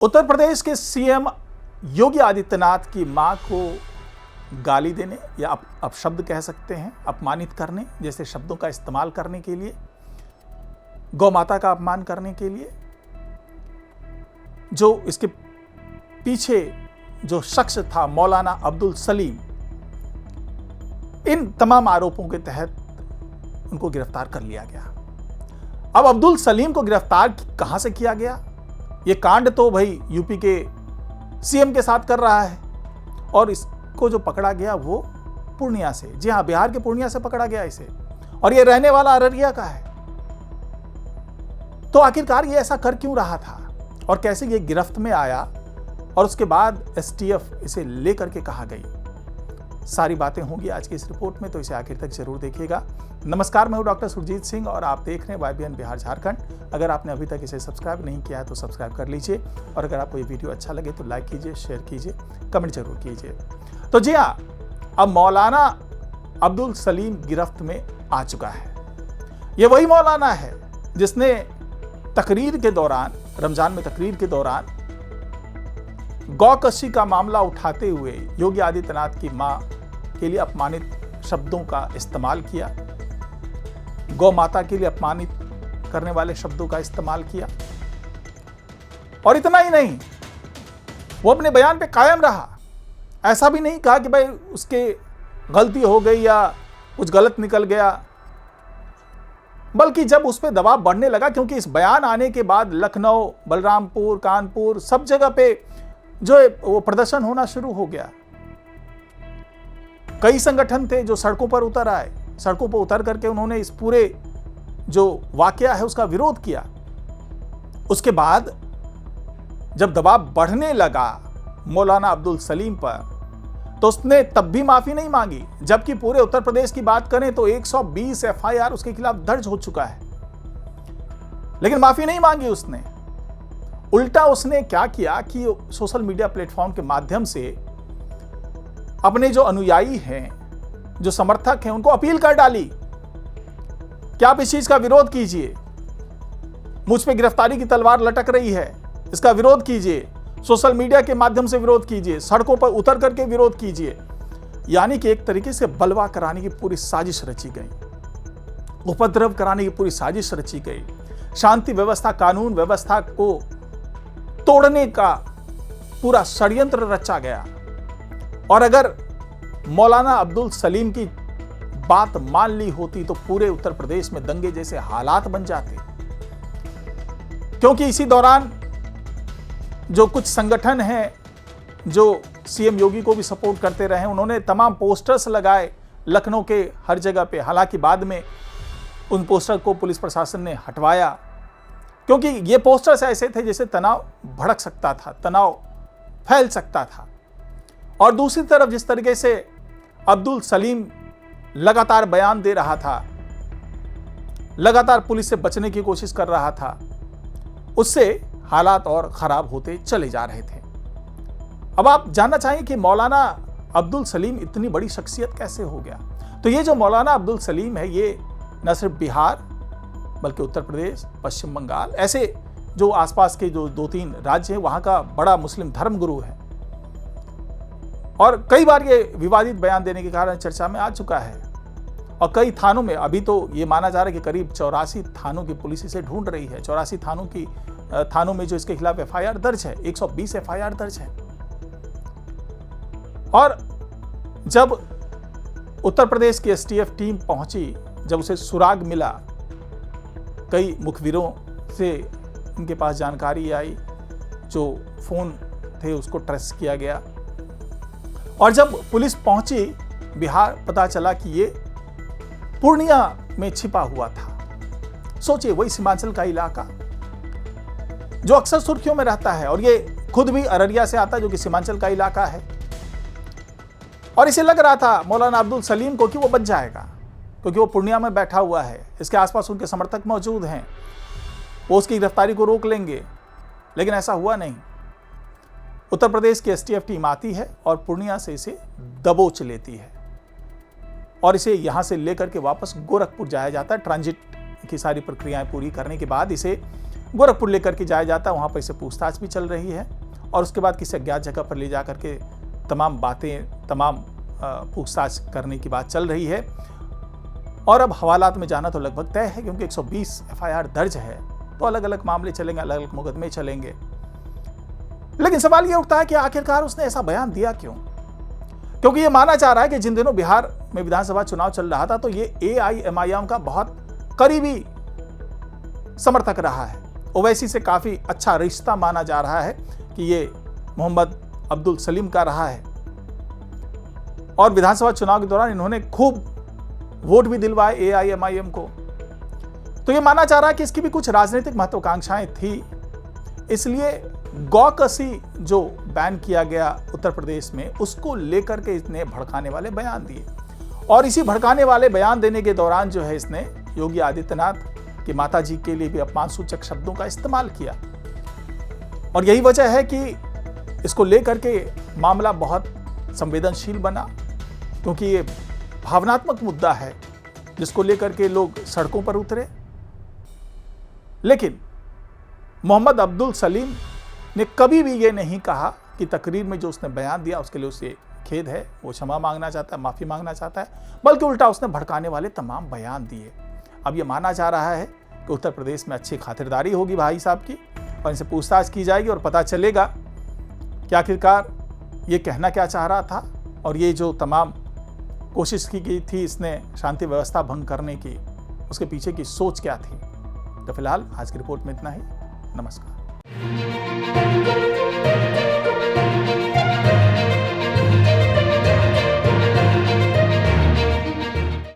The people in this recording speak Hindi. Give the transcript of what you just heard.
उत्तर प्रदेश के सीएम योगी आदित्यनाथ की मां को गाली देने या अपशब्द कह सकते हैं, अपमानित करने जैसे शब्दों का इस्तेमाल करने के लिए, गौ माता का अपमान करने के लिए, जो इसके पीछे जो शख्स था मौलाना अब्दुल सलीम, इन तमाम आरोपों के तहत उनको गिरफ्तार कर लिया गया। अब अब्दुल सलीम को गिरफ्तार कहां से किया गया? ये कांड तो भाई यूपी के सीएम के साथ कर रहा है और इसको जो पकड़ा गया वो पूर्णिया से, जी हां, बिहार के पूर्णिया से पकड़ा गया इसे, और ये रहने वाला अररिया का है। तो आखिरकार ये ऐसा कर क्यों रहा था और कैसे ये गिरफ्त में आया और उसके बाद एसटीएफ इसे लेकर के कहा गई? सारी बातें होंगी आज की इस रिपोर्ट में, तो इसे आखिर तक जरूर देखिएगा। नमस्कार, मैं हूं डॉक्टर सुरजीत सिंह और आप देख रहे हैं YBN बिहार झारखंड। अगर आपने अभी तक इसे सब्सक्राइब नहीं किया है तो सब्सक्राइब कर लीजिए, और अगर आपको ये वीडियो अच्छा लगे तो लाइक कीजिए, शेयर कीजिए, कमेंट जरूर कीजिए। तो जी हाँ, अब मौलाना अब्दुल सलीम गिरफ्त में आ चुका है। ये वही मौलाना है जिसने तकरीर के दौरान, रमजान में तकरीर के दौरान गौकशी का मामला उठाते हुए योगी आदित्यनाथ की मां के लिए अपमानित शब्दों का इस्तेमाल किया, गौ माता के लिए अपमानित करने वाले शब्दों का इस्तेमाल किया। और इतना ही नहीं, वो अपने बयान पे कायम रहा। ऐसा भी नहीं कहा कि भाई उसके गलती हो गई या कुछ गलत निकल गया, बल्कि जब उस पर दबाव बढ़ने लगा, क्योंकि इस बयान आने के बाद लखनऊ, बलरामपुर, कानपुर, सब जगह पे जो वो प्रदर्शन होना शुरू हो गया। कई संगठन थे जो सड़कों पर उतर आए, सड़कों पर उतर करके उन्होंने इस पूरे जो वाकया है उसका विरोध किया। उसके बाद जब दबाव बढ़ने लगा मौलाना अब्दुल सलीम पर, तो उसने तब भी माफी नहीं मांगी, जबकि पूरे उत्तर प्रदेश की बात करें तो 120 FIR उसके खिलाफ दर्ज हो चुका है, लेकिन माफी नहीं मांगी उसने। उल्टा उसने क्या किया कि सोशल मीडिया प्लेटफॉर्म के माध्यम से अपने जो अनुयायी हैं, जो समर्थक हैं, उनको अपील कर डाली कि आप इस चीज का विरोध कीजिए, मुझ पे गिरफ्तारी की तलवार लटक रही है, इसका विरोध कीजिए, सोशल मीडिया के माध्यम से विरोध कीजिए, सड़कों पर उतर करके विरोध कीजिए। यानी कि एक तरीके से बलवा कराने की पूरी साजिश रची गई, उपद्रव कराने की पूरी साजिश रची गई, शांति व्यवस्था, कानून व्यवस्था को तोड़ने का पूरा षड्यंत्र रचा गया। और अगर मौलाना अब्दुल सलीम की बात मान ली होती तो पूरे उत्तर प्रदेश में दंगे जैसे हालात बन जाते, क्योंकि इसी दौरान जो कुछ संगठन हैं जो सीएम योगी को भी सपोर्ट करते रहे, उन्होंने तमाम पोस्टर्स लगाए लखनऊ के हर जगह पे। हालांकि बाद में उन पोस्टर को पुलिस प्रशासन ने हटवाया, क्योंकि ये पोस्टर्स ऐसे थे जिससे तनाव भड़क सकता था, तनाव फैल सकता था। और दूसरी तरफ जिस तरीके से अब्दुल सलीम लगातार बयान दे रहा था, लगातार पुलिस से बचने की कोशिश कर रहा था, उससे हालात और खराब होते चले जा रहे थे। अब आप जानना चाहें कि मौलाना अब्दुल सलीम इतनी बड़ी शख्सियत कैसे हो गया? तो ये जो मौलाना अब्दुल सलीम है, ये न सिर्फ बिहार बल्कि उत्तर प्रदेश, पश्चिम बंगाल, ऐसे जो आसपास के जो 2-3 राज्य हैं, वहां का बड़ा मुस्लिम धर्मगुरु है। और कई बार ये विवादित बयान देने के कारण चर्चा में आ चुका है, और कई थानों में, अभी तो ये माना जा रहा है कि करीब 84 थानों की पुलिस इसे ढूंढ रही है। 84 थानों में जो इसके खिलाफ FIR दर्ज है, 120 FIR दर्ज है। और जब उत्तर प्रदेश की STF टीम पहुंची, जब उसे सुराग मिला, कई मुखबिरों से इनके पास जानकारी आई, जो फोन थे उसको ट्रेस किया गया, और जब पुलिस पहुंची बिहार, पता चला कि ये पूर्णिया में छिपा हुआ था। सोचिए, वही सीमांचल का इलाका जो अक्सर सुर्खियों में रहता है, और ये खुद भी अररिया से आता है जो कि सीमांचल का इलाका है। और इसे लग रहा था मौलाना अब्दुल सलीम को कि वो बच जाएगा, क्योंकि वो पूर्णिया में बैठा हुआ है, इसके आसपास उनके समर्थक मौजूद हैं, वो उसकी गिरफ्तारी को रोक लेंगे। लेकिन ऐसा हुआ नहीं। उत्तर प्रदेश की STF टीम आती है और पूर्णिया से इसे दबोच लेती है, और इसे यहां से लेकर के वापस गोरखपुर जाया जाता है। ट्रांजिट की सारी प्रक्रियाएं पूरी करने के बाद इसे गोरखपुर लेकर के जाया जाता है, वहाँ पर इसे पूछताछ भी चल रही है और उसके बाद किसी अज्ञात जगह पर ले जा करके तमाम बातें, तमाम पूछताछ करने की बात चल रही है। और अब हवालात में जाना तो लगभग तय है, क्योंकि 120 एफआईआर दर्ज है, तो अलग अलग मामले चलेंगे, अलग अलग मुकदमे चलेंगे। लेकिन सवाल यह उठता है कि आखिरकार उसने ऐसा बयान दिया क्यों? क्योंकि यह माना जा रहा है कि जिन दिनों बिहार में विधानसभा चुनाव चल रहा था तो ये AIMIM का बहुत करीबी समर्थक रहा है। ओवैसी से काफी अच्छा रिश्ता माना जा रहा है कि ये मोहम्मद अब्दुल सलीम का रहा है और विधानसभा चुनाव के दौरान इन्होंने खूब वोट भी दिलवाए AIMIM को। तो ये माना जा रहा है कि इसकी भी कुछ राजनीतिक महत्वाकांक्षाएं थी, इसलिए गौकसी जो बैन किया गया उत्तर प्रदेश में, उसको लेकर के इसने भड़काने वाले बयान दिए। और इसी भड़काने वाले बयान देने के दौरान जो है इसने योगी आदित्यनाथ की माता जी के लिए भी अपमानसूचक शब्दों का इस्तेमाल किया। और यही वजह है कि इसको लेकर के मामला बहुत संवेदनशील बना, क्योंकि ये भावनात्मक मुद्दा है जिसको लेकर के लोग सड़कों पर उतरे। लेकिन मोहम्मद अब्दुल सलीम ने कभी भी ये नहीं कहा कि तकरीर में जो उसने बयान दिया उसके लिए उसे खेद है, वो क्षमा मांगना चाहता है, माफी मांगना चाहता है, बल्कि उल्टा उसने भड़काने वाले तमाम बयान दिए। अब ये माना जा रहा है कि उत्तर प्रदेश में अच्छी खातिरदारी होगी भाई साहब की और इनसे पूछताछ की जाएगी और पता चलेगा कि आखिरकार ये कहना क्या चाह रहा था और ये जो तमाम कोशिश की गई थी इसने शांति व्यवस्था भंग करने की, उसके पीछे की सोच क्या थी। तो फिलहाल आज की रिपोर्ट में इतना ही। नमस्कार।